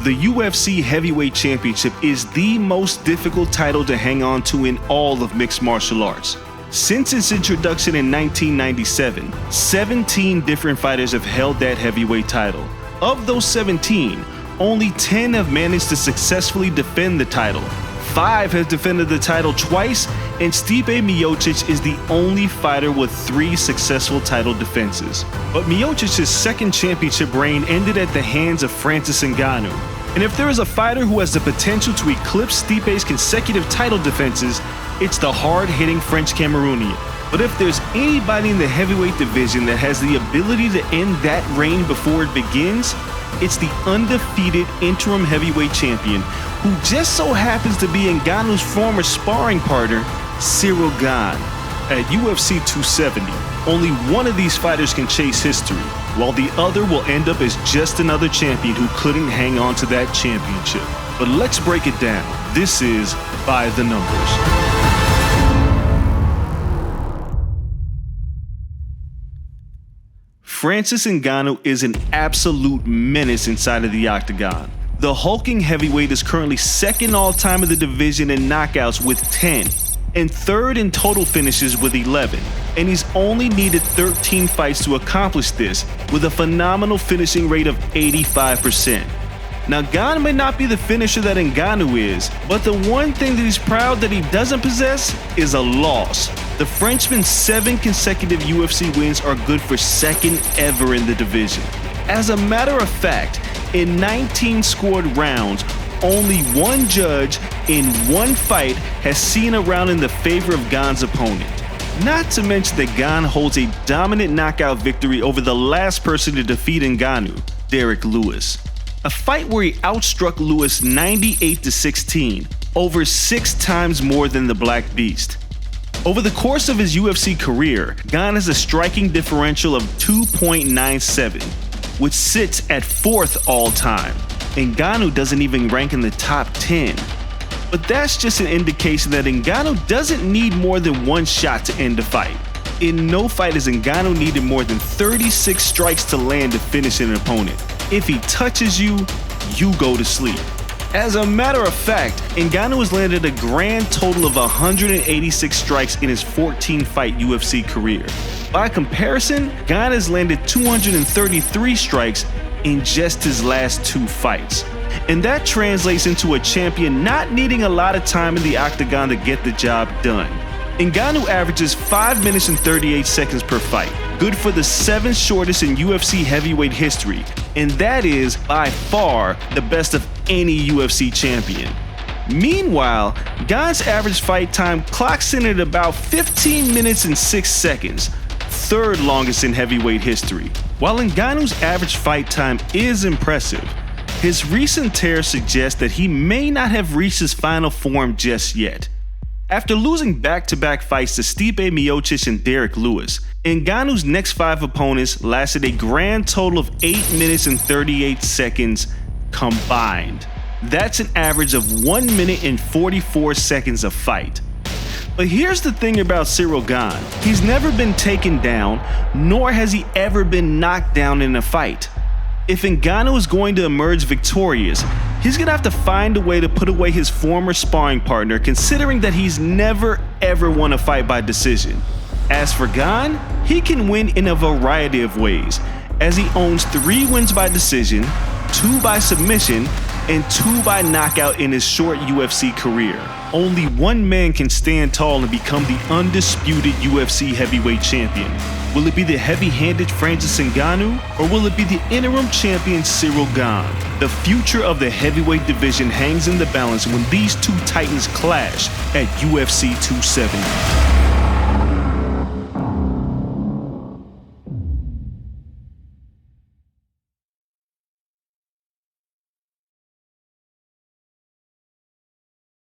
The UFC Heavyweight Championship is the most difficult title to hang on to in all of mixed martial arts. Since its introduction in 1997, 17 different fighters have held that heavyweight title. Of those 17, only 10 have managed to successfully defend the title. 5 have defended the title twice, and Stipe Miocic is the only fighter with 3 successful title defenses. But Miocic's second championship reign ended at the hands of Francis Ngannou. And if there is a fighter who has the potential to eclipse Stipe's consecutive title defenses, it's the hard-hitting French Cameroonian. But if there's anybody in the heavyweight division that has the ability to end that reign before it begins, it's the undefeated interim heavyweight champion, who just so happens to be Ngannou's former sparring partner, Ciryl Gane. At UFC 270, only one of these fighters can chase history, while the other will end up as just another champion who couldn't hang on to that championship. But let's break it down. This is By the Numbers. Francis Ngannou is an absolute menace inside of the octagon. The hulking heavyweight is currently second all-time in the division in knockouts with 10, and third in total finishes with 11. And he's only needed 13 fights to accomplish this, with a phenomenal finishing rate of 85%. Now, Gane may not be the finisher that Ngannou is, but the one thing that he's proud that he doesn't possess is a loss. The Frenchman's 7 consecutive UFC wins are good for second ever in the division. As a matter of fact, in 19 scored rounds, only one judge in one fight has seen a round in the favor of Gane's opponent. Not to mention that Gane holds a dominant knockout victory over the last person to defeat Ngannou, Derrick Lewis. A fight where he outstruck Lewis 98-16, over 6 times more than the Black Beast. Over the course of his UFC career, Gane has a striking differential of 2.97, which sits at 4th all-time, and Ngannou doesn't even rank in the top 10. But that's just an indication that Ngannou doesn't need more than one shot to end a fight. In no fight has Ngannou needed more than 36 strikes to land to finish an opponent. If he touches you, you go to sleep. As a matter of fact, Ngannou has landed a grand total of 186 strikes in his 14-fight UFC career. By comparison, Gane has landed 233 strikes in just his last 2 fights. And that translates into a champion not needing a lot of time in the octagon to get the job done. Ngannou averages 5 minutes and 38 seconds per fight, good for the 7th shortest in UFC heavyweight history, and that is by far the best of any UFC champion. Meanwhile, Gane's average fight time clocks in at about 15 minutes and 6 seconds, 3rd longest in heavyweight history. While Ngannou's average fight time is impressive, his recent tear suggests that he may not have reached his final form just yet. After losing back-to-back fights to Stipe Miocic and Derrick Lewis, Ngannou's next 5 opponents lasted a grand total of 8 minutes and 38 seconds combined. That's an average of 1 minute and 44 seconds a fight. But here's the thing about Ciryl Gane. He's never been taken down, nor has he ever been knocked down in a fight. If Ngannou is going to emerge victorious, he's going to have to find a way to put away his former sparring partner, considering that he's never ever won a fight by decision. As for Gane, he can win in a variety of ways, as he owns 3 wins by decision, 2 by submission, and 2 by knockout in his short UFC career. Only one man can stand tall and become the undisputed UFC heavyweight champion. Will it be the heavy-handed Francis Ngannou, or will it be the interim champion Ciryl Gane? The future of the heavyweight division hangs in the balance when these 2 titans clash at UFC 270.